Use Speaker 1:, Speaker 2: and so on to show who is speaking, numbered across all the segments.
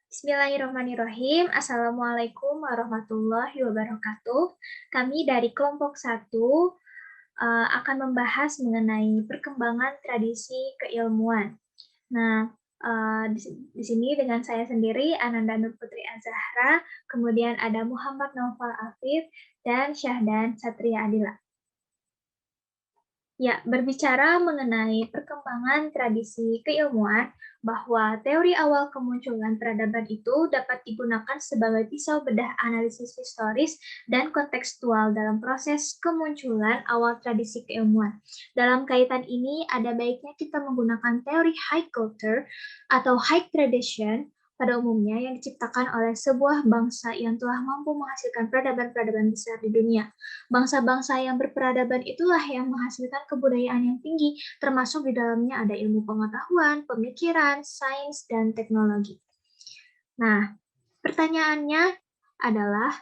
Speaker 1: Bismillahirrahmanirrahim. Assalamualaikum warahmatullahi wabarakatuh. Kami dari kelompok satu akan membahas mengenai perkembangan tradisi keilmuan. Nah, di sini dengan saya sendiri, Ananda Nur Putri Azahra, kemudian ada Muhammad Naufal Afif, dan Syahdan Satria Adila. Ya, berbicara mengenai perkembangan tradisi keilmuan, bahwa teori awal kemunculan peradaban itu dapat digunakan sebagai pisau bedah analisis historis dan kontekstual dalam proses kemunculan awal tradisi keilmuan. Dalam kaitan ini, ada baiknya kita menggunakan teori high culture atau high tradition pada umumnya yang diciptakan oleh sebuah bangsa yang telah mampu menghasilkan peradaban-peradaban besar di dunia. Bangsa-bangsa yang berperadaban itulah yang menghasilkan kebudayaan yang tinggi, termasuk di dalamnya ada ilmu pengetahuan, pemikiran, sains, dan teknologi. Nah, pertanyaannya adalah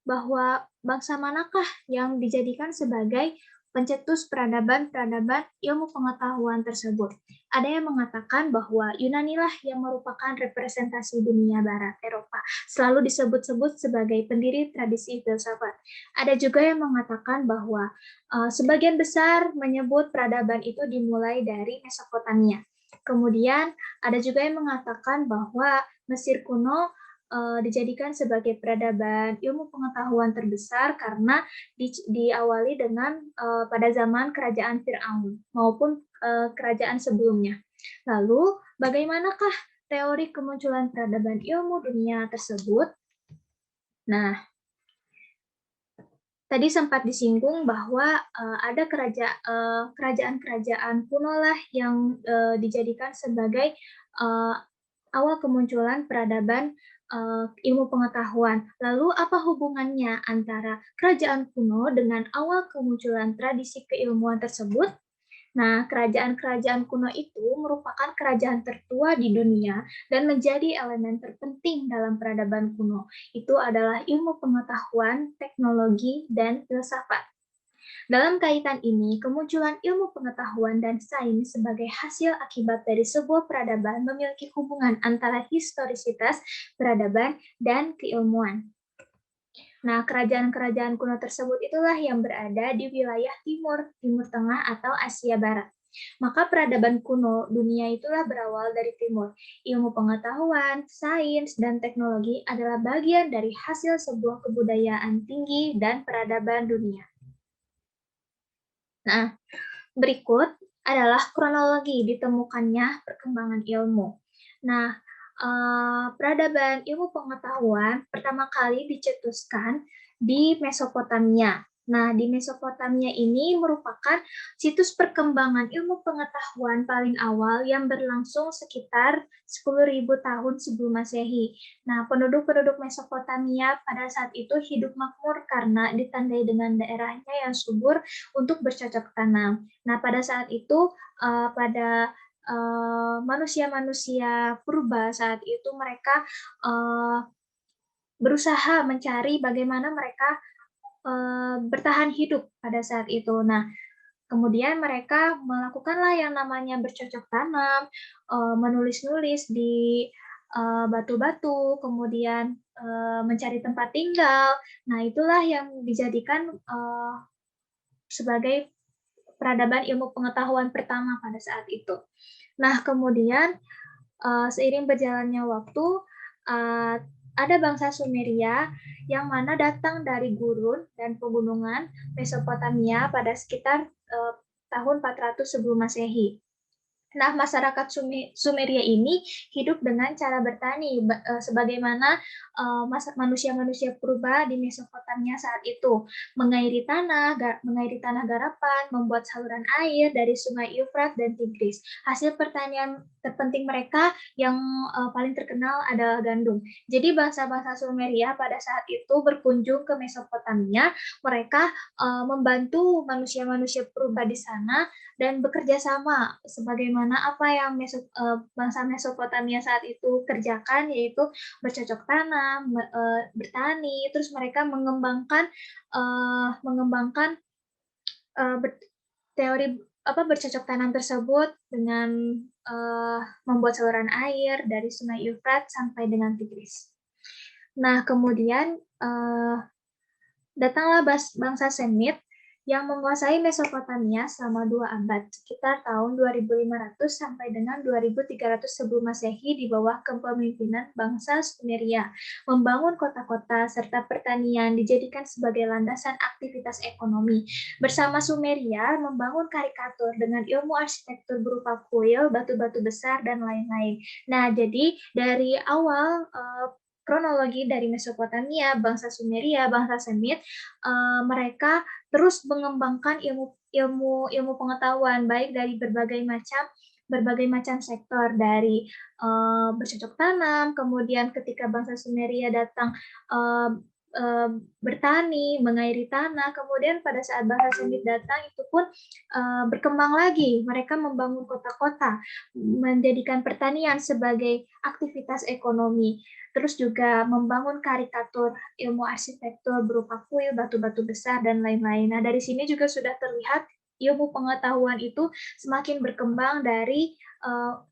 Speaker 1: bahwa bangsa manakah yang dijadikan sebagai pencetus peradaban-peradaban ilmu pengetahuan tersebut. Ada yang mengatakan bahwa Yunani lah yang merupakan representasi dunia barat Eropa, selalu disebut-sebut sebagai pendiri tradisi filsafat. Ada juga yang mengatakan bahwa sebagian besar menyebut peradaban itu dimulai dari Mesopotamia. Kemudian ada juga yang mengatakan bahwa Mesir kuno dijadikan sebagai peradaban ilmu pengetahuan terbesar karena diawali dengan pada zaman kerajaan Fir'aun maupun kerajaan sebelumnya. Lalu, bagaimanakah teori kemunculan peradaban ilmu dunia tersebut? Nah, tadi sempat disinggung bahwa ada kerajaan-kerajaan kuno lah yang dijadikan sebagai awal kemunculan peradaban ilmu pengetahuan. Lalu apa hubungannya antara kerajaan kuno dengan awal kemunculan tradisi keilmuan tersebut? Nah, kerajaan-kerajaan kuno itu merupakan kerajaan tertua di dunia dan menjadi elemen terpenting dalam peradaban kuno. Itu adalah ilmu pengetahuan, teknologi, dan filsafat. Dalam kaitan ini, kemunculan ilmu pengetahuan dan sains sebagai hasil akibat dari sebuah peradaban memiliki hubungan antara historisitas peradaban dan keilmuan. Nah, kerajaan-kerajaan kuno tersebut itulah yang berada di wilayah timur, Timur Tengah atau Asia Barat. Maka peradaban kuno dunia itulah berawal dari timur. Ilmu pengetahuan, sains, dan teknologi adalah bagian dari hasil sebuah kebudayaan tinggi dan peradaban dunia. Nah, berikut adalah kronologi ditemukannya perkembangan ilmu. Nah, peradaban ilmu pengetahuan pertama kali dicetuskan di Mesopotamia. Nah, di Mesopotamia ini merupakan situs perkembangan ilmu pengetahuan paling awal yang berlangsung sekitar 10.000 tahun sebelum Masehi. Nah, penduduk-penduduk Mesopotamia pada saat itu hidup makmur karena ditandai dengan daerahnya yang subur untuk bercocok tanam. Nah, pada saat itu, pada manusia-manusia purba saat itu mereka berusaha mencari bagaimana mereka bertahan hidup pada saat itu. Nah, kemudian mereka melakukanlah yang namanya bercocok tanam, menulis-nulis di batu-batu, kemudian mencari tempat tinggal. Nah, itulah yang dijadikan sebagai peradaban ilmu pengetahuan pertama pada saat itu. Nah, kemudian seiring berjalannya waktu, ada bangsa Sumeria yang mana datang dari gurun dan pegunungan Mesopotamia pada sekitar tahun 400 sebelum Masehi. Nah, masyarakat Sumeria ini hidup dengan cara bertani, sebagaimana manusia-manusia purba di Mesopotamia saat itu, mengairi tanah garapan, membuat saluran air dari Sungai Eufrat dan Tigris. Hasil pertanian terpenting mereka yang paling terkenal adalah gandum. Jadi bangsa-bangsa Sumeria pada saat itu berkunjung ke Mesopotamia, mereka membantu manusia-manusia purba di sana dan bekerja sama sebagaimana apa yang bangsa Mesopotamia saat itu kerjakan, yaitu bercocok tanam, bertani, terus mereka mengembangkan teori bercocok tanam tersebut dengan membuat saluran air dari Sungai Efrat sampai dengan Tigris. Nah, kemudian datanglah bangsa Semit yang menguasai Mesopotamia selama 2 abad, sekitar tahun 2500 sampai dengan 2300 sebelum Masehi di bawah kepemimpinan bangsa Sumeria. Membangun kota-kota serta pertanian dijadikan sebagai landasan aktivitas ekonomi. Bersama Sumeria membangun karikatur dengan ilmu arsitektur berupa kuil, batu-batu besar, dan lain-lain. Nah, jadi dari awal kronologi dari Mesopotamia, bangsa Sumeria, bangsa Semit, mereka terus mengembangkan ilmu pengetahuan baik dari berbagai macam sektor, dari bercocok tanam, kemudian ketika bangsa Sumeria datang bertani, mengairi tanah, kemudian pada saat bangsa Semit datang itu pun berkembang lagi, mereka membangun kota-kota, menjadikan pertanian sebagai aktivitas ekonomi, terus juga membangun karikatur ilmu arsitektur berupa kuil, batu-batu besar, dan lain-lain. Nah, dari sini juga sudah terlihat ilmu pengetahuan itu semakin berkembang dari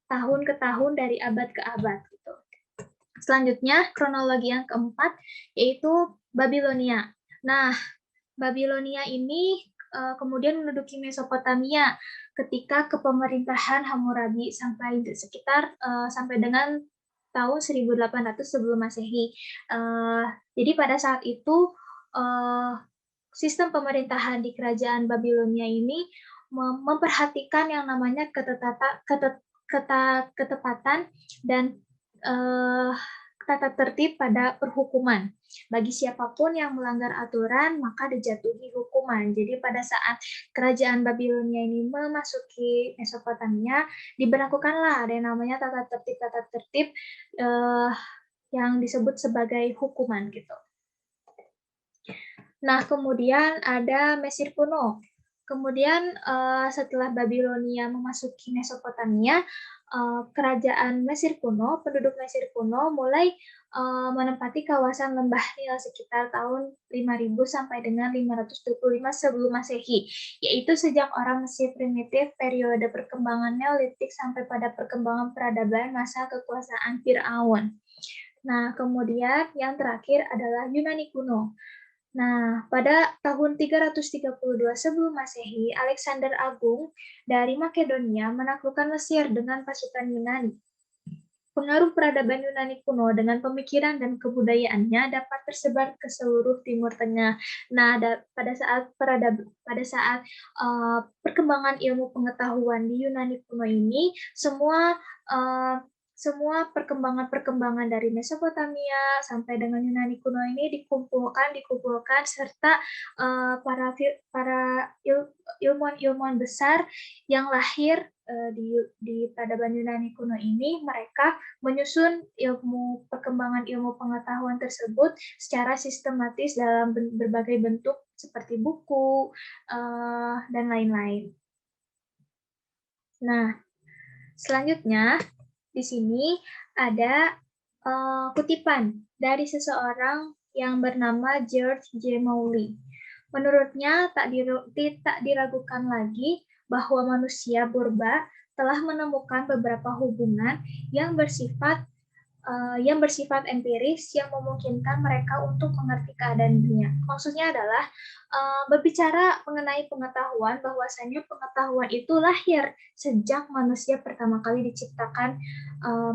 Speaker 1: tahun ke tahun, dari abad ke abad. Gitu. Selanjutnya, kronologi yang keempat, yaitu Babilonia. Nah, Babilonia ini kemudian menduduki Mesopotamia ketika kepemerintahan Hammurabi sampai sekitar sampai dengan tahun 1800 sebelum Masehi. Jadi pada saat itu sistem pemerintahan di kerajaan Babilonia ini memperhatikan yang namanya ketepatan dan tata tertib pada perhukuman. Bagi siapapun yang melanggar aturan, maka dijatuhi hukuman. Jadi pada saat kerajaan Babilonia ini memasuki Mesopotamia, diberlakukanlah ada yang namanya tata tertib yang disebut sebagai hukuman gitu. Nah, kemudian ada Mesir kuno. Kemudian setelah Babilonia memasuki Mesopotamia, kerajaan Mesir kuno, penduduk Mesir kuno mulai menempati kawasan lembah Nil sekitar tahun 5000 sampai dengan 525 sebelum Masehi, yaitu sejak orang Mesir primitif, periode perkembangan Neolitik sampai pada perkembangan peradaban masa kekuasaan Firaun. Nah, kemudian yang terakhir adalah Yunani kuno. Nah, pada tahun 332 sebelum Masehi, Alexander Agung dari Makedonia menaklukkan Mesir dengan pasukan Yunani. Pengaruh peradaban Yunani kuno dengan pemikiran dan kebudayaannya dapat tersebar ke seluruh Timur Tengah. Nah, pada saat perkembangan ilmu pengetahuan di Yunani kuno ini, semua perkembangan dari Mesopotamia sampai dengan Yunani kuno ini dikumpulkan serta para ilmuwan besar yang lahir di peradaban Yunani kuno ini, mereka menyusun perkembangan ilmu pengetahuan tersebut secara sistematis dalam berbagai bentuk seperti buku dan lain-lain. Nah, selanjutnya di sini ada kutipan dari seseorang yang bernama George J. Mowley. Menurutnya tak diragukan lagi bahwa manusia purba telah menemukan beberapa hubungan yang bersifat empiris yang memungkinkan mereka untuk mengerti keadaan dunia. Maksudnya adalah berbicara mengenai pengetahuan, bahwasanya pengetahuan itu lahir sejak manusia pertama kali diciptakan,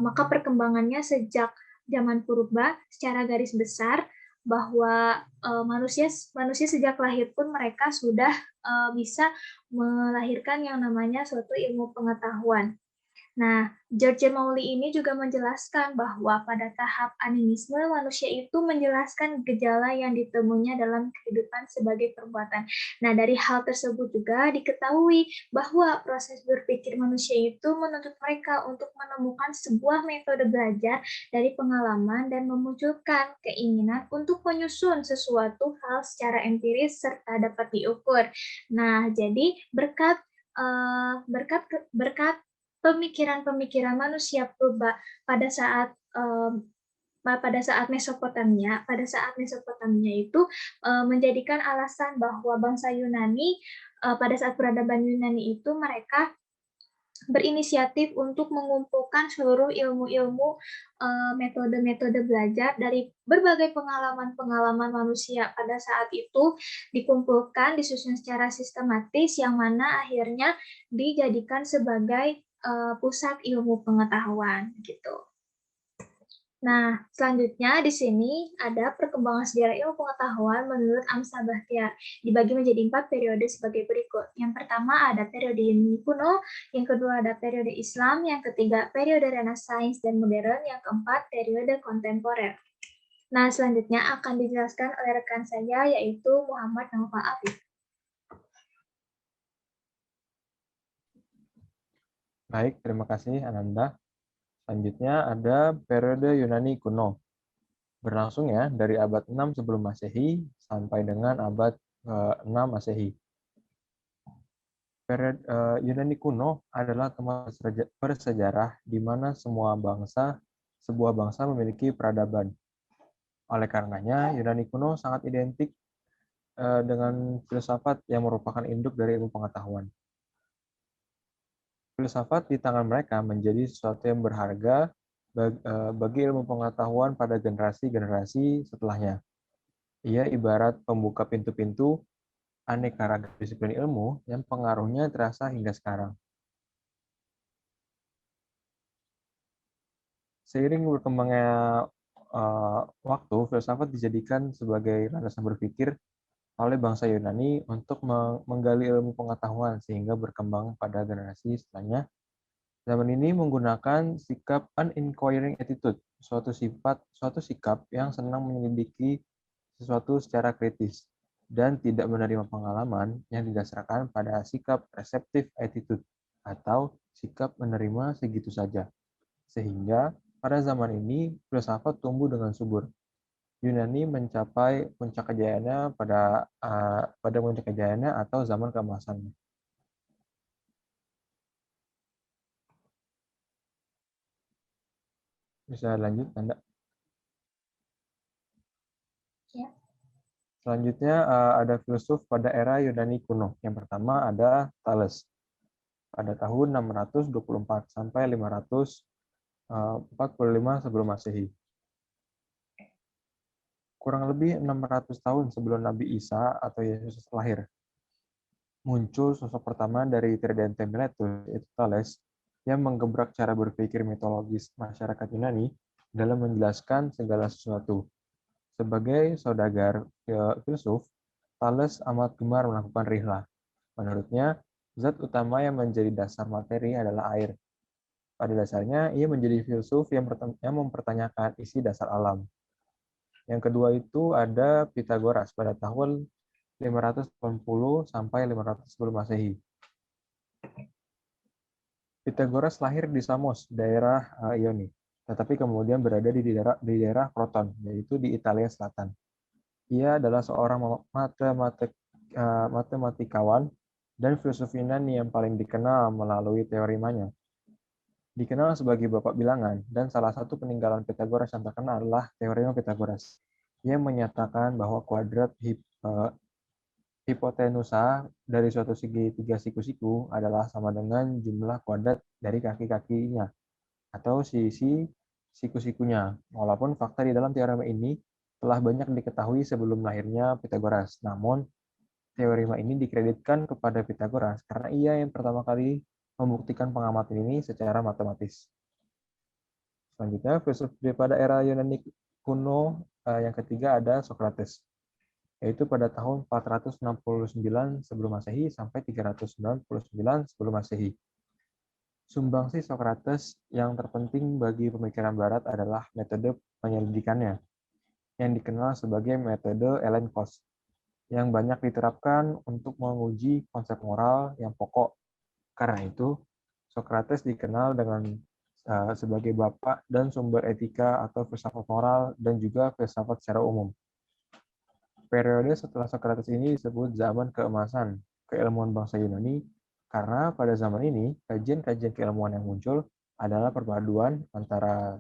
Speaker 1: maka perkembangannya sejak zaman purba secara garis besar, bahwa manusia sejak lahir pun mereka sudah bisa melahirkan yang namanya suatu ilmu pengetahuan. Nah, George Mowley ini juga menjelaskan bahwa pada tahap animisme, manusia itu menjelaskan gejala yang ditemuinya dalam kehidupan sebagai perbuatan. Nah, dari hal tersebut juga diketahui bahwa proses berpikir manusia itu menuntut mereka untuk menemukan sebuah metode belajar dari pengalaman dan memunculkan keinginan untuk menyusun sesuatu hal secara empiris serta dapat diukur. Nah, jadi berkat pemikiran-pemikiran manusia purba pada saat pada saat Mesopotamia itu menjadikan alasan bahwa bangsa Yunani pada saat peradaban Yunani itu mereka berinisiatif untuk mengumpulkan seluruh ilmu-ilmu, metode-metode belajar dari berbagai pengalaman-pengalaman manusia pada saat itu dikumpulkan, disusun secara sistematis yang mana akhirnya dijadikan sebagai pusat ilmu pengetahuan gitu. Nah, selanjutnya di sini ada perkembangan sejarah ilmu pengetahuan menurut Amsal Bahtiar. Dibagi menjadi 4 periode sebagai berikut. Yang pertama ada periode Yunani kuno, yang kedua ada periode Islam, yang ketiga periode Renaissance dan modern, yang keempat periode kontemporer. Nah, selanjutnya akan dijelaskan oleh rekan saya yaitu Muhammad Naufal Afif.
Speaker 2: Baik, terima kasih Ananda. Selanjutnya ada periode Yunani kuno. Berlangsung ya dari abad 6 sebelum Masehi sampai dengan abad 6 Masehi. Periode Yunani kuno adalah tempat bersejarah di mana sebuah bangsa memiliki peradaban. Oleh karenanya, Yunani kuno sangat identik dengan filsafat yang merupakan induk dari ilmu pengetahuan. Filsafat di tangan mereka menjadi sesuatu yang berharga bagi ilmu pengetahuan pada generasi-generasi setelahnya. Ia ibarat pembuka pintu-pintu aneka ragam disiplin ilmu yang pengaruhnya terasa hingga sekarang. Seiring berkembangnya waktu, filsafat dijadikan sebagai landasan berpikir oleh bangsa Yunani untuk menggali ilmu pengetahuan sehingga berkembang pada generasi setelahnya. Zaman ini menggunakan sikap uninquiring attitude, suatu sikap yang senang menyelidiki sesuatu secara kritis dan tidak menerima pengalaman yang didasarkan pada sikap receptive attitude atau sikap menerima segitu saja. Sehingga pada zaman ini filsafat tumbuh dengan subur. Yunani mencapai puncak kejayaannya pada puncak kejayaannya atau zaman keemasannya. Bisa lanjut, Anda?
Speaker 1: Ya.
Speaker 2: Selanjutnya ada filsuf pada era Yunani kuno. Yang pertama ada Thales pada tahun 624 sampai 545 sebelum Masehi. Kurang lebih 600 tahun sebelum Nabi Isa atau Yesus lahir, muncul sosok pertama dari Tridente Miletus, yaitu Thales, yang menggebrak cara berpikir mitologis masyarakat Yunani dalam menjelaskan segala sesuatu. Sebagai saudagar filsuf, Thales amat gemar melakukan rihlah. Menurutnya, zat utama yang menjadi dasar materi adalah air. Pada dasarnya, ia menjadi filsuf yang mempertanyakan isi dasar alam. Yang kedua itu ada Pythagoras pada tahun 580 sampai 500 sebelum Masehi. Pythagoras lahir di Samos, daerah Ioni, tetapi kemudian berada di daerah Kroton, yaitu di Italia Selatan. Ia adalah seorang matematikawan dan filsuf Yunani yang paling dikenal melalui teoremanya. Dikenal sebagai bapak bilangan, dan salah satu peninggalan Pythagoras yang terkenal adalah teorema Pythagoras, yang menyatakan bahwa kuadrat hipotenusa dari suatu segitiga siku-siku adalah sama dengan jumlah kuadrat dari kaki-kakinya, atau sisi siku-sikunya. Walaupun fakta di dalam teorema ini telah banyak diketahui sebelum lahirnya Pythagoras, namun teorema ini dikreditkan kepada Pythagoras karena ia yang pertama kali membuktikan pengamatan ini secara matematis. Selanjutnya, filsuf pada era Yunani kuno yang ketiga ada Socrates, yaitu pada tahun 469 sebelum Masehi sampai 399 sebelum Masehi. Sumbangsi Socrates yang terpenting bagi pemikiran Barat adalah metode penyelidikannya, yang dikenal sebagai metode Elenchos, yang banyak diterapkan untuk menguji konsep moral yang pokok. Karena itu, Socrates dikenal dengan sebagai bapak dan sumber etika atau filsafat moral dan juga filsafat secara umum. Periode setelah Socrates ini disebut zaman keemasan keilmuan bangsa Yunani karena pada zaman ini kajian-kajian keilmuan yang muncul adalah perpaduan antara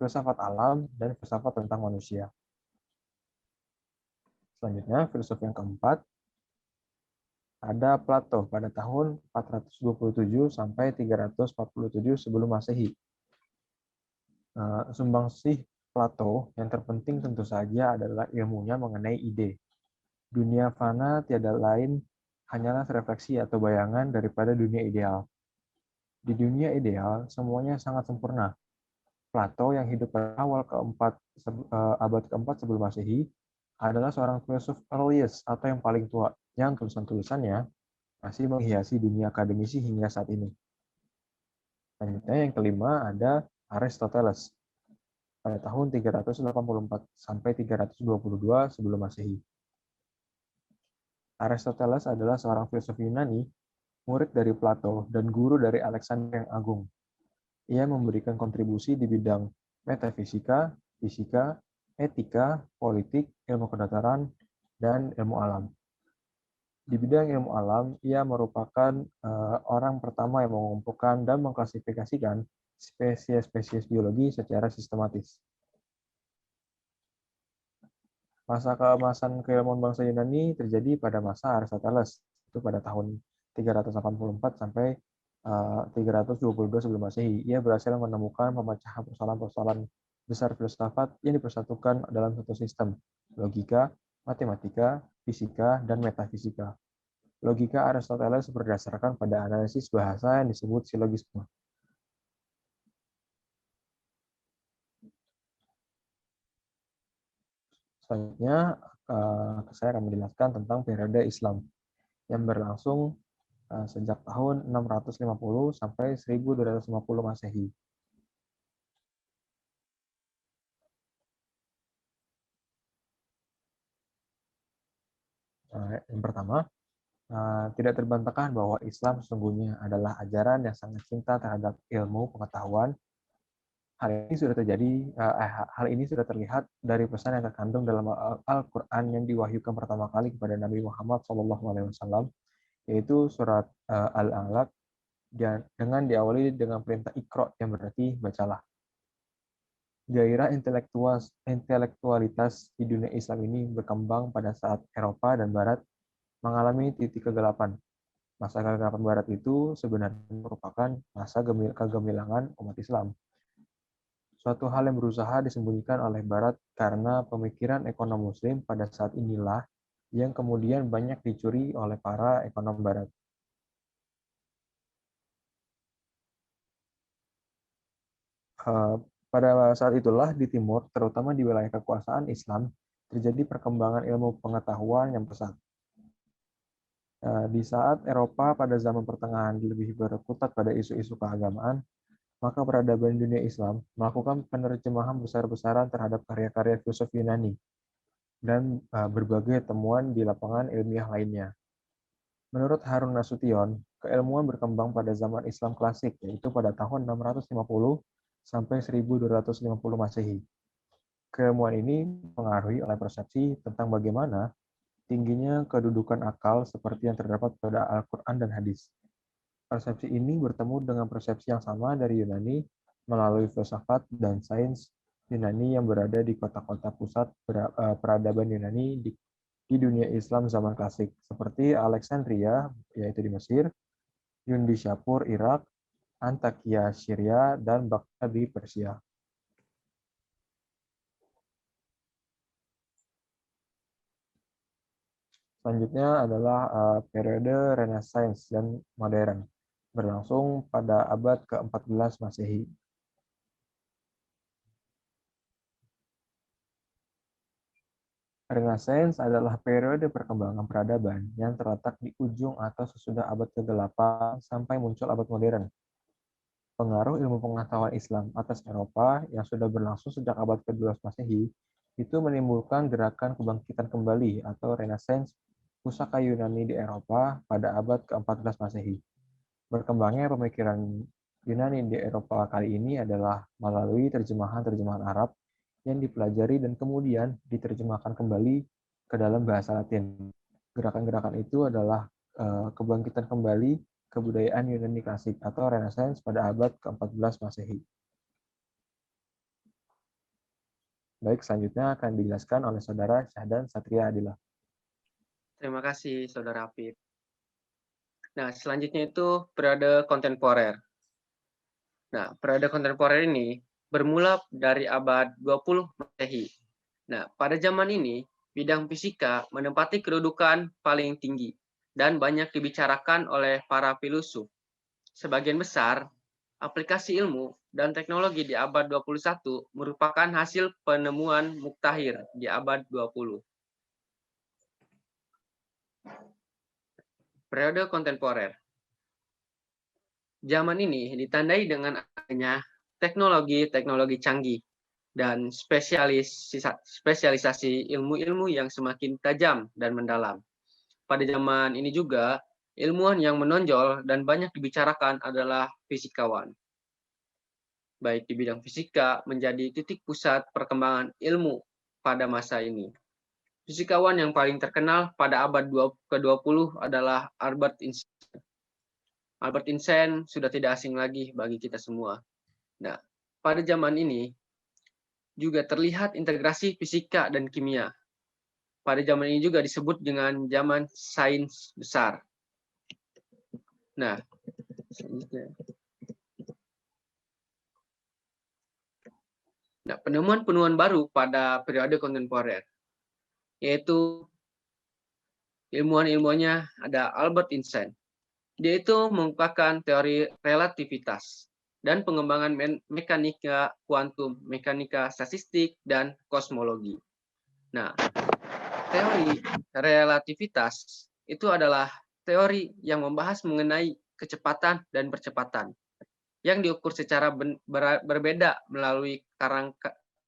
Speaker 2: filsafat alam, dan filsafat tentang manusia. Selanjutnya, filsuf yang keempat, ada Plato pada tahun 427 sampai 347 sebelum Masehi. Sumbangsih Plato yang terpenting tentu saja adalah ilmunya mengenai ide. Dunia fana tiada lain hanyalah refleksi atau bayangan daripada dunia ideal. Di dunia ideal, semuanya sangat sempurna. Plato yang hidup pada abad keempat sebelum Masehi adalah seorang filsuf earliest atau yang paling tua, yang tulisan-tulisannya masih menghiasi dunia akademisi hingga saat ini. Selanjutnya yang kelima ada Aristoteles pada tahun 384 sampai 322 sebelum Masehi. Aristoteles adalah seorang filsuf Yunani, murid dari Plato, dan guru dari Alexander yang Agung. Ia memberikan kontribusi di bidang metafisika, fisika, etika, politik, ilmu kedokteran, dan ilmu alam. Di bidang ilmu alam, ia merupakan orang pertama yang mengumpulkan dan mengklasifikasikan spesies-spesies biologi secara sistematis. Masa keemasan keilmuan bangsa Yunani terjadi pada masa Aristoteles, itu pada tahun 384 sampai 322 sebelum Masehi. Ia berhasil menemukan pemecahan persoalan-persoalan besar filsafat yang dipersatukan dalam satu sistem, logika, matematika, fisika, dan metafisika. Logika Aristoteles berdasarkan pada analisis bahasa yang disebut silogisme. Selanjutnya, saya akan menjelaskan tentang periode Islam yang berlangsung sejak tahun 650 sampai 1250 Masehi. Yang pertama, tidak terbantahkan bahwa Islam sesungguhnya adalah ajaran yang sangat cinta terhadap ilmu pengetahuan. Hal ini sudah terlihat dari pesan yang terkandung dalam Al-Quran yang diwahyukan pertama kali kepada Nabi Muhammad SAW, yaitu surat Al-Alaq, dengan diawali dengan perintah Iqra yang berarti bacalah. Gairah intelektualitas di dunia Islam ini berkembang pada saat Eropa dan Barat mengalami titik kegelapan. Masa kegelapan Barat itu sebenarnya merupakan masa kegemilangan umat Islam. Suatu hal yang berusaha disembunyikan oleh Barat karena pemikiran ekonom Muslim pada saat inilah yang kemudian banyak dicuri oleh para ekonom Barat. Pada saat itulah di timur, terutama di wilayah kekuasaan Islam, terjadi perkembangan ilmu pengetahuan yang pesat. Di saat Eropa pada zaman pertengahan lebih berkutat pada isu-isu keagamaan, maka peradaban dunia Islam melakukan penerjemahan besar-besaran terhadap karya-karya filsuf Yunani dan berbagai temuan di lapangan ilmiah lainnya. Menurut Harun Nasution, keilmuan berkembang pada zaman Islam klasik, yaitu pada tahun 650 sampai 1250 Masehi. Keilmuan ini dipengaruhi oleh persepsi tentang bagaimana tingginya kedudukan akal seperti yang terdapat pada Al-Quran dan hadis. Persepsi ini bertemu dengan persepsi yang sama dari Yunani melalui filsafat dan sains Yunani yang berada di kota-kota pusat peradaban Yunani di dunia Islam zaman klasik, seperti Alexandria, yaitu di Mesir, Yundishapur, Irak, Antakya, Syria, dan Baghdad di Persia. Selanjutnya adalah periode Renaissance dan modern, berlangsung pada abad ke-14 Masehi. Renaissance adalah periode perkembangan peradaban yang terletak di ujung atau sesudah abad ke-8 sampai muncul abad modern. Pengaruh ilmu pengetahuan Islam atas Eropa yang sudah berlangsung sejak abad ke-12 Masehi itu menimbulkan gerakan kebangkitan kembali atau Renaissance pusaka Yunani di Eropa pada abad ke-14 Masehi. Berkembangnya pemikiran Yunani di Eropa kali ini adalah melalui terjemahan-terjemahan Arab yang dipelajari dan kemudian diterjemahkan kembali ke dalam bahasa Latin. Gerakan-gerakan itu adalah kebangkitan kembali kebudayaan Yunani klasik atau Renaissance pada abad ke-14 Masehi. Baik, selanjutnya akan dijelaskan oleh Saudara Syahdan Satria Adila.
Speaker 3: Terima kasih, Saudara Afif. Nah, selanjutnya itu periode kontemporer. Nah, periode kontemporer ini bermula dari abad 20 Masehi. Nah, pada zaman ini, bidang fisika menempati kedudukan paling tinggi dan banyak dibicarakan oleh para filosof. Sebagian besar, aplikasi ilmu dan teknologi di abad 21 merupakan hasil penemuan muktahir di abad 20. Periode kontemporer. Zaman ini ditandai dengan adanya teknologi-teknologi canggih dan spesialisasi ilmu-ilmu yang semakin tajam dan mendalam. Pada zaman ini juga, ilmuwan yang menonjol dan banyak dibicarakan adalah fisikawan. Baik di bidang fisika menjadi titik pusat perkembangan ilmu pada masa ini. Fisikawan yang paling terkenal pada abad ke-20 adalah Albert Einstein. Albert Einstein sudah tidak asing lagi bagi kita semua. Nah, pada zaman ini juga terlihat integrasi fisika dan kimia. Pada zaman ini juga disebut dengan zaman sains besar. Nah, selanjutnya. Nah, penemuan-penemuan baru pada periode kontemporer, yaitu ilmuwan-ilmuwannya ada Albert Einstein. Dia itu mengungkapkan teori relativitas dan pengembangan mekanika kuantum, mekanika statistik, dan kosmologi. Nah, teori relativitas itu adalah teori yang membahas mengenai kecepatan dan percepatan yang diukur secara berbeda melalui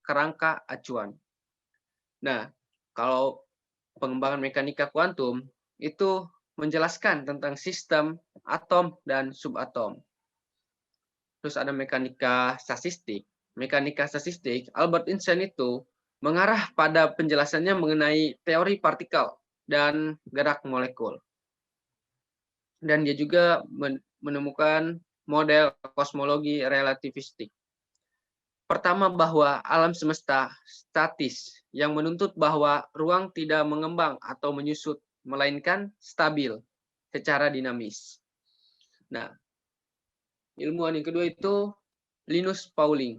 Speaker 3: kerangka acuan. Nah, kalau pengembangan mekanika kuantum itu menjelaskan tentang sistem atom dan subatom. Terus ada mekanika statistik. Mekanika statistik, Albert Einstein itu mengarah pada penjelasannya mengenai teori partikel dan gerak molekul. Dan dia juga menemukan model kosmologi relativistik. Pertama, bahwa alam semesta statis yang menuntut bahwa ruang tidak mengembang atau menyusut, melainkan stabil secara dinamis. Nah, ilmuwan yang kedua itu Linus Pauling.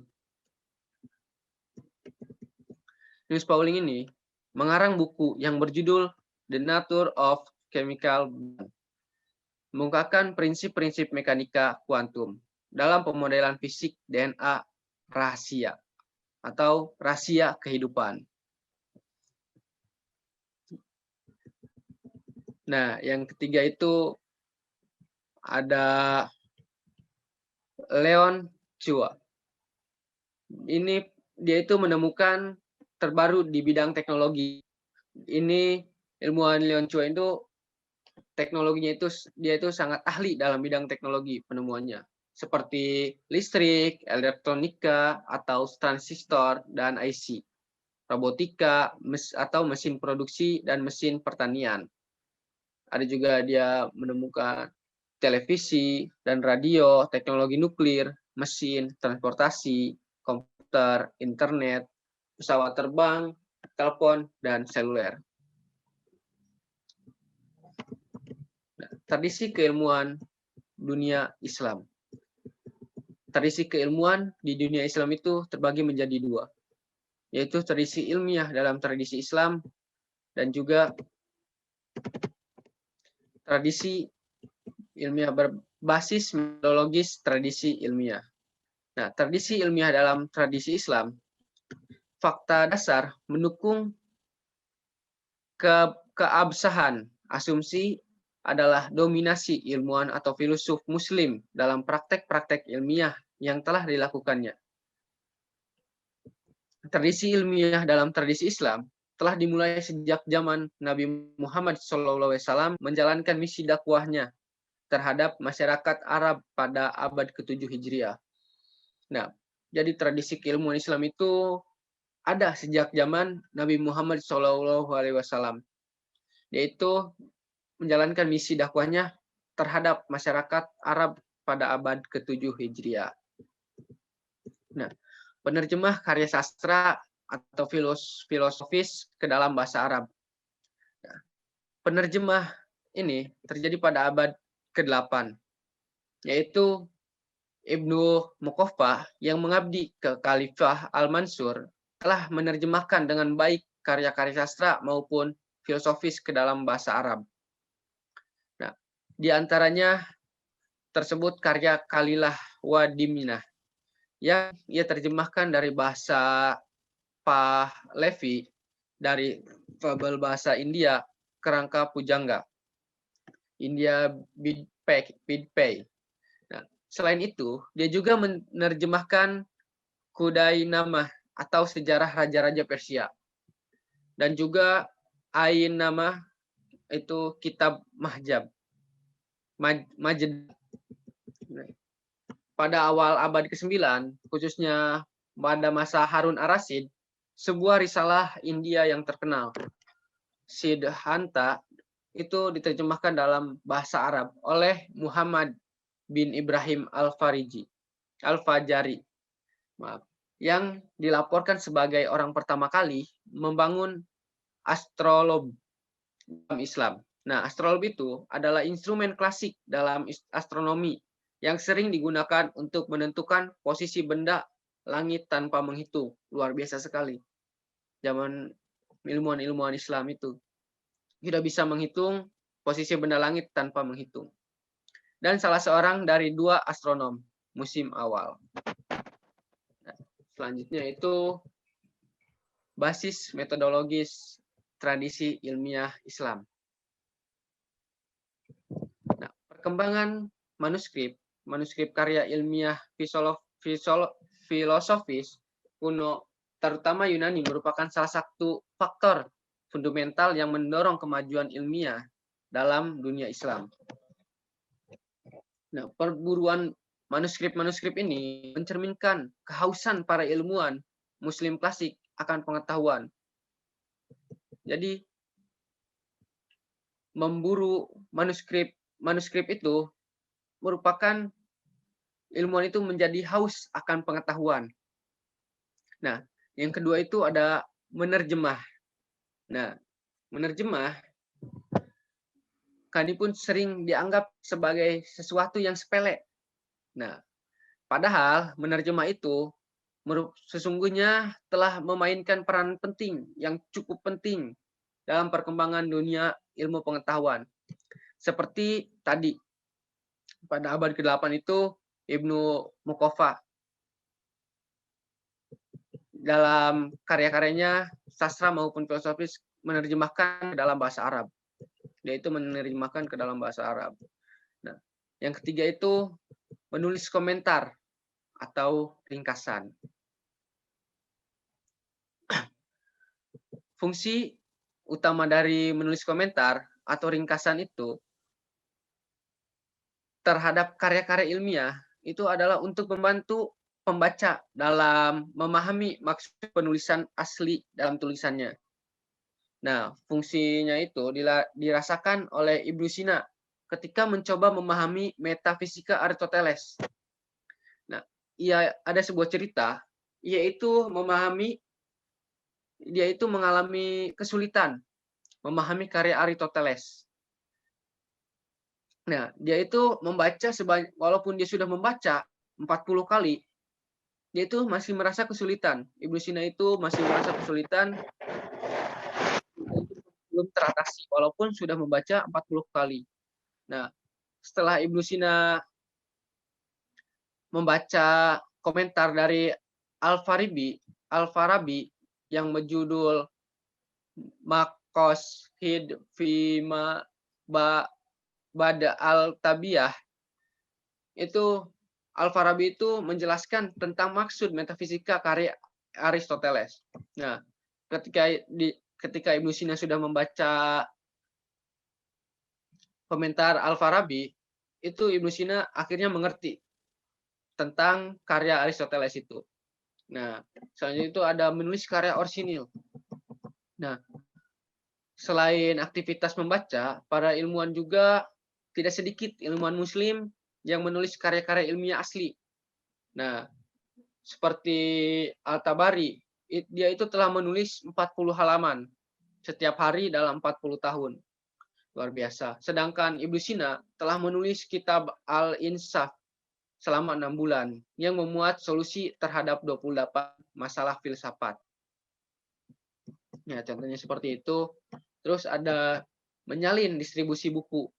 Speaker 3: Linus Pauling ini mengarang buku yang berjudul The Nature of Chemical Bond, mengungkapkan prinsip-prinsip mekanika kuantum dalam pemodelan fisik DNA rahasia atau rahasia kehidupan. Nah, yang ketiga itu ada Leon Chua. Ini dia itu menemukan terbaru di bidang teknologi. Ini ilmuwan Leon Chua itu teknologinya itu dia itu sangat ahli dalam bidang teknologi penemuannya, seperti listrik, elektronika atau transistor dan IC, robotika atau mesin produksi dan mesin pertanian. Ada juga dia menemukan televisi dan radio, teknologi nuklir, mesin, transportasi, komputer, internet, pesawat terbang, telepon, dan seluler. Nah, tradisi keilmuan dunia Islam. Tradisi keilmuan di dunia Islam itu terbagi menjadi dua, yaitu tradisi ilmiah dalam tradisi Islam dan juga tradisi ilmiah berbasis metodologis tradisi ilmiah. Nah, tradisi ilmiah dalam tradisi Islam, fakta dasar mendukung keabsahan asumsi adalah dominasi ilmuwan atau filosof muslim dalam praktek-praktek ilmiah yang telah dilakukannya. Tradisi ilmiah dalam tradisi Islam telah dimulai sejak zaman Nabi Muhammad SAW menjalankan misi dakwahnya terhadap masyarakat Arab pada abad ke-7 Hijriah. Nah, jadi tradisi keilmuan Islam itu ada sejak zaman Nabi Muhammad SAW, yaitu menjalankan misi dakwahnya terhadap masyarakat Arab pada abad ke-7 Hijriah. Nah, penerjemah karya sastra atau filosofis ke dalam bahasa Arab. Nah, penerjemah ini terjadi pada abad ke-8, yaitu Ibnu Muqaffah yang mengabdi ke Khalifah Al-Mansur telah menerjemahkan dengan baik karya-karya sastra maupun filosofis ke dalam bahasa Arab. Nah, di antaranya tersebut karya Khalilah wa Diminah yang ia terjemahkan dari bahasa Pahlavi dari fabel bahasa India kerangka pujangga, India Bidpay. Nah, selain itu, dia juga menerjemahkan Kudainamah atau sejarah raja-raja Persia, dan juga Ain Namah itu kitab Majd. Pada awal abad ke-9, khususnya pada masa Harun ar-Rasyid, sebuah risalah India yang terkenal, Siddhanta, itu diterjemahkan dalam bahasa Arab oleh Muhammad bin Ibrahim Al-Fajari, yang dilaporkan sebagai orang pertama kali membangun astrolabe dalam Islam. Nah, astrolabe itu adalah instrumen klasik dalam astronomi yang sering digunakan untuk menentukan posisi benda langit tanpa menghitung. Luar biasa sekali. Zaman ilmuwan-ilmuwan Islam itu sudah bisa menghitung posisi benda langit tanpa menghitung. Dan salah seorang dari 2 astronom musim awal. Selanjutnya itu basis metodologis tradisi ilmiah Islam. Nah, perkembangan manuskrip karya ilmiah filosofis kuno, terutama Yunani, merupakan salah satu faktor fundamental yang mendorong kemajuan ilmiah dalam dunia Islam. Nah, perburuan manuskrip ini mencerminkan kehausan para ilmuwan Muslim klasik akan pengetahuan. Jadi, memburu manuskrip itu merupakan ilmuwan itu menjadi haus akan pengetahuan. Nah, yang kedua itu ada menerjemah. Nah, menerjemah kali pun sering dianggap sebagai sesuatu yang sepele. Nah, padahal menerjemah itu sesungguhnya telah memainkan peran penting yang cukup penting dalam perkembangan dunia ilmu pengetahuan. Seperti tadi, pada abad ke-8 itu Ibnu Muqaffah dalam karya-karyanya sastra maupun filosofis menerjemahkan ke dalam bahasa Arab. Yaitu menerjemahkan ke dalam bahasa Arab. Nah, yang ketiga itu menulis komentar atau ringkasan. Fungsi utama dari menulis komentar atau ringkasan itu terhadap karya-karya ilmiah itu adalah untuk membantu pembaca dalam memahami maksud penulisan asli dalam tulisannya. Nah, fungsinya itu dirasakan oleh Ibnu Sina ketika mencoba memahami metafisika Aristoteles. Nah, ada sebuah cerita, yaitu dia itu mengalami kesulitan memahami karya Aristoteles. Nah, dia itu membaca walaupun dia sudah membaca 40 kali, dia itu masih merasa kesulitan. Ibnu Sina itu masih merasa kesulitan, belum teratasi walaupun sudah membaca 40 kali. Nah, setelah Ibnu Sina membaca komentar dari Al-Farabi yang berjudul Maqasid Fima Bada Al-Tabiyah, itu Al-Farabi itu menjelaskan tentang maksud metafisika karya Aristoteles. Nah, ketika Ibnu Sina sudah membaca komentar Al-Farabi, itu Ibnu Sina akhirnya mengerti tentang karya Aristoteles itu. Nah, selanjutnya itu ada menulis karya orsinil. Nah, selain aktivitas membaca, para ilmuwan juga tidak sedikit ilmuwan Muslim yang menulis karya-karya ilmiah asli. Nah, seperti Al-Tabari dia itu telah menulis 40 halaman setiap hari dalam 40 tahun. Luar biasa. Sedangkan Ibnu Sina telah menulis kitab Al-Insaf selama 6 bulan yang memuat solusi terhadap 28 masalah filsafat. Ya, contohnya seperti itu. Terus ada menyalin distribusi buku.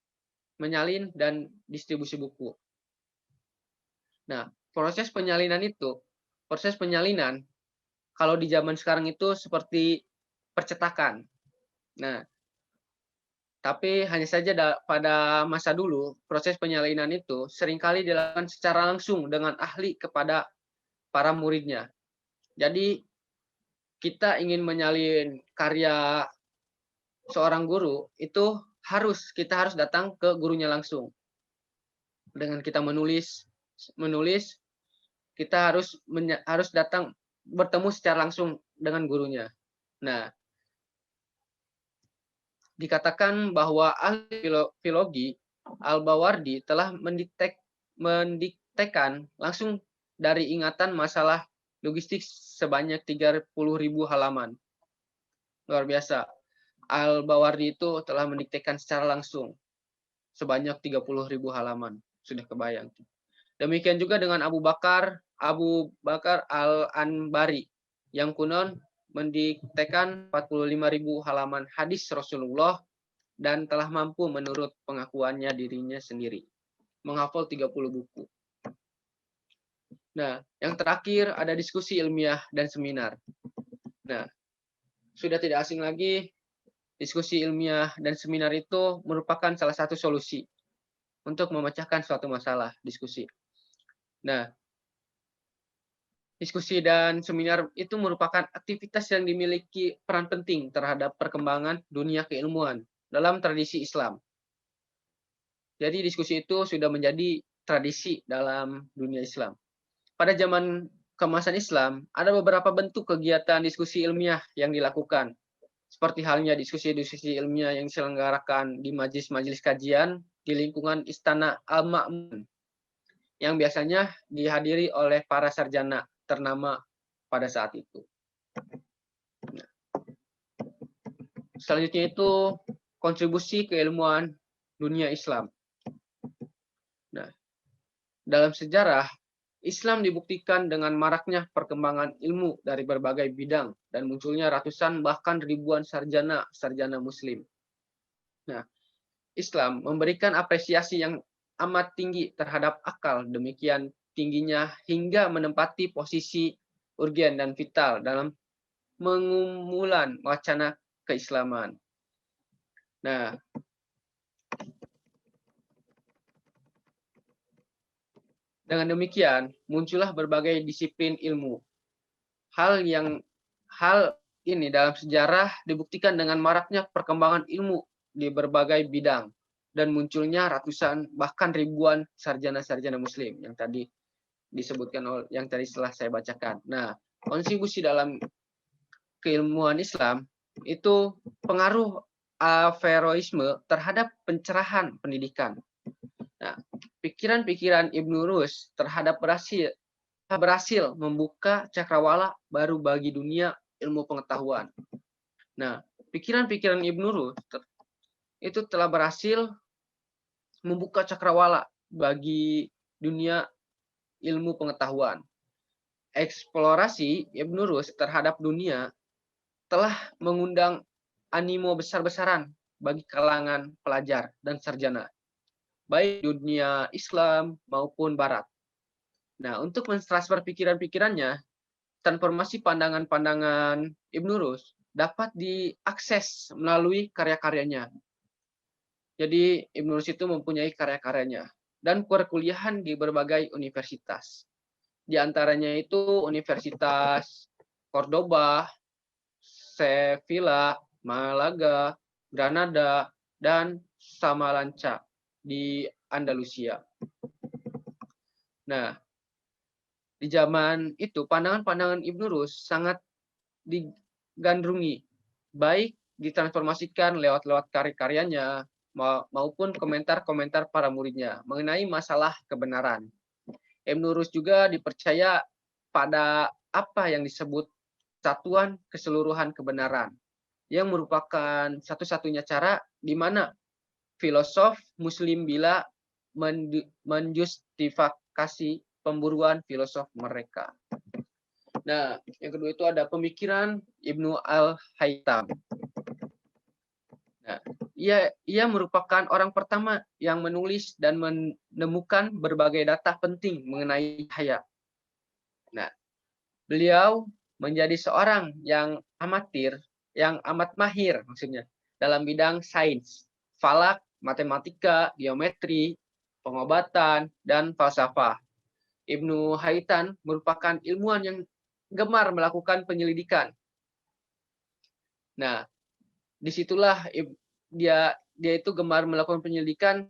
Speaker 3: Menyalin dan distribusi buku. Nah, proses penyalinan kalau di zaman sekarang itu seperti percetakan. Nah, tapi hanya saja pada masa dulu, proses penyalinan itu seringkali dilakukan secara langsung dengan ahli kepada para muridnya. Jadi, kita ingin menyalin karya seorang guru, itu kita harus datang ke gurunya langsung. Dengan kita menulis, kita harus datang bertemu secara langsung dengan gurunya. Nah, dikatakan bahwa ahli filologi Al-Bawardi telah mendiktekan langsung dari ingatan masalah logistik sebanyak 30.000 halaman. Luar biasa. Al-Bawardi itu telah mendiktekan secara langsung sebanyak 30.000 halaman. Sudah kebayang. Demikian juga dengan Abu Bakar Al-Anbari yang konon mendiktekan 45.000 halaman hadis Rasulullah dan telah mampu menurut pengakuannya dirinya sendiri menghafal 30 buku. Nah, yang terakhir ada diskusi ilmiah dan seminar. Nah, sudah tidak asing lagi, diskusi ilmiah dan seminar itu merupakan salah satu solusi untuk memecahkan suatu masalah diskusi. Nah, diskusi dan seminar itu merupakan aktivitas yang dimiliki peran penting terhadap perkembangan dunia keilmuan dalam tradisi Islam. Jadi diskusi itu sudah menjadi tradisi dalam dunia Islam. Pada zaman keemasan Islam, ada beberapa bentuk kegiatan diskusi ilmiah yang dilakukan. Seperti halnya diskusi-diskusi ilmiah yang diselenggarakan di majelis-majelis kajian di lingkungan Istana Al-Ma'mun, yang biasanya dihadiri oleh para sarjana ternama pada saat itu. Nah, selanjutnya itu kontribusi keilmuan dunia Islam. Nah, dalam sejarah, Islam dibuktikan dengan maraknya perkembangan ilmu dari berbagai bidang dan munculnya ratusan bahkan ribuan sarjana Muslim. Nah, Islam memberikan apresiasi yang amat tinggi terhadap akal, demikian tingginya hingga menempati posisi urgen dan vital dalam mengumumkan wacana keislaman. Nah, dengan demikian muncullah berbagai disiplin ilmu. Hal ini dalam sejarah dibuktikan dengan maraknya perkembangan ilmu di berbagai bidang dan munculnya ratusan bahkan ribuan sarjana Muslim yang tadi disebutkan yang tadi setelah saya bacakan. Nah, kontribusi dalam keilmuan Islam itu pengaruh Averroisme terhadap pencerahan pendidikan. Nah, pikiran-pikiran Ibnu Rus terhadap berhasil membuka cakrawala baru bagi dunia ilmu pengetahuan. Nah, pikiran-pikiran Ibnu Rus itu telah berhasil membuka cakrawala bagi dunia ilmu pengetahuan. Eksplorasi Ibnu Rus terhadap dunia telah mengundang animo besar-besaran bagi kalangan pelajar dan sarjana, baik dunia Islam maupun Barat. Nah, untuk mentransfer pikiran-pikirannya, transformasi pandangan-pandangan Ibnu Rus dapat diakses melalui karya-karyanya. Jadi, Ibnu Rus itu mempunyai karya-karyanya dan perkuliahan di berbagai universitas. Di antaranya itu Universitas Cordoba, Sevilla, Malaga, Granada, dan Samalanca di Andalusia. Nah, di zaman itu pandangan-pandangan Ibnu Rus sangat digandrungi, baik ditransformasikan lewat karya-karyanya maupun komentar-komentar para muridnya mengenai masalah kebenaran. Ibnu Rus juga dipercaya pada apa yang disebut kesatuan keseluruhan kebenaran, yang merupakan satu-satunya cara di mana filosof Muslim bila menjustifikasi pemburuan filosof mereka. Nah, yang kedua itu ada pemikiran Ibnu Al-Haytham. Nah, ia merupakan orang pertama yang menulis dan menemukan berbagai data penting mengenai cahaya. Nah, beliau menjadi seorang yang amat mahir maksudnya dalam bidang sains, falak, matematika, geometri, pengobatan, dan falsafah. Ibnu Haytham merupakan ilmuwan yang gemar melakukan penyelidikan. Nah, disitulah dia itu gemar melakukan penyelidikan.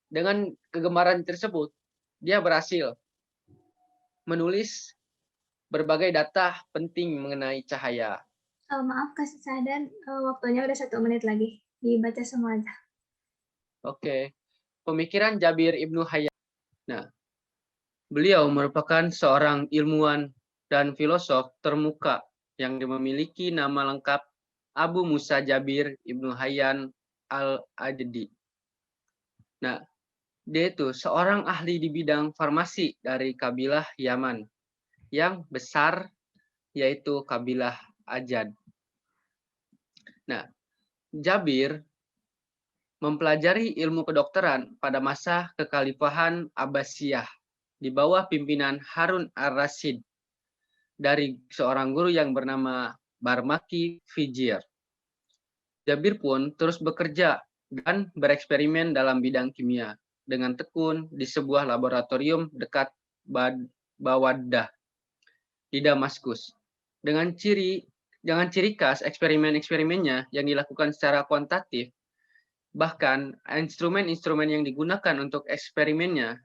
Speaker 3: Dengan kegemaran tersebut, dia berhasil menulis berbagai data penting mengenai cahaya.
Speaker 1: Maaf Kak Sadan, waktunya udah 1 menit lagi. Dibaca semua aja.
Speaker 3: Oke. Pemikiran Jabir Ibnu Hayyan. Nah, beliau merupakan seorang ilmuwan dan filosof termuka yang memiliki nama lengkap Abu Musa Jabir Ibnu Hayyan Al-Ajdi. Nah, dia itu seorang ahli di bidang farmasi dari kabilah Yaman yang besar, yaitu kabilah Ajad. Nah, Jabir mempelajari ilmu kedokteran pada masa kekhalifahan Abbasiyah di bawah pimpinan Harun ar-Rasyid dari seorang guru yang bernama Barmaki Fijir. Jabir pun terus bekerja dan bereksperimen dalam bidang kimia dengan tekun di sebuah laboratorium dekat Bawaddah di Damaskus. Dengan ciri khas eksperimen-eksperimennya yang dilakukan secara kuantitatif, bahkan instrumen-instrumen yang digunakan untuk eksperimennya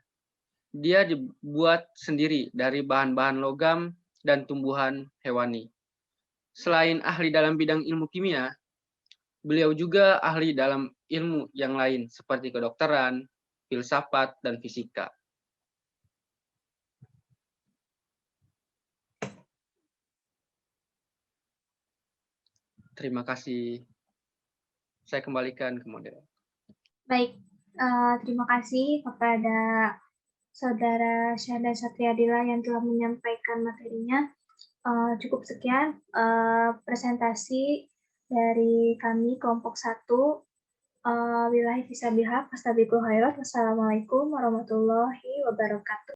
Speaker 3: dia dibuat sendiri dari bahan-bahan logam dan tumbuhan hewani. Selain ahli dalam bidang ilmu kimia, beliau juga ahli dalam ilmu yang lain seperti kedokteran, filsafat, dan fisika. Terima kasih. Saya kembalikan ke moderator.
Speaker 1: Baik, terima kasih kepada Saudara Syahda Satriadila yang telah menyampaikan materinya. Cukup sekian presentasi dari kami kelompok 1. Wassalamualaikum warahmatullahi wabarakatuh.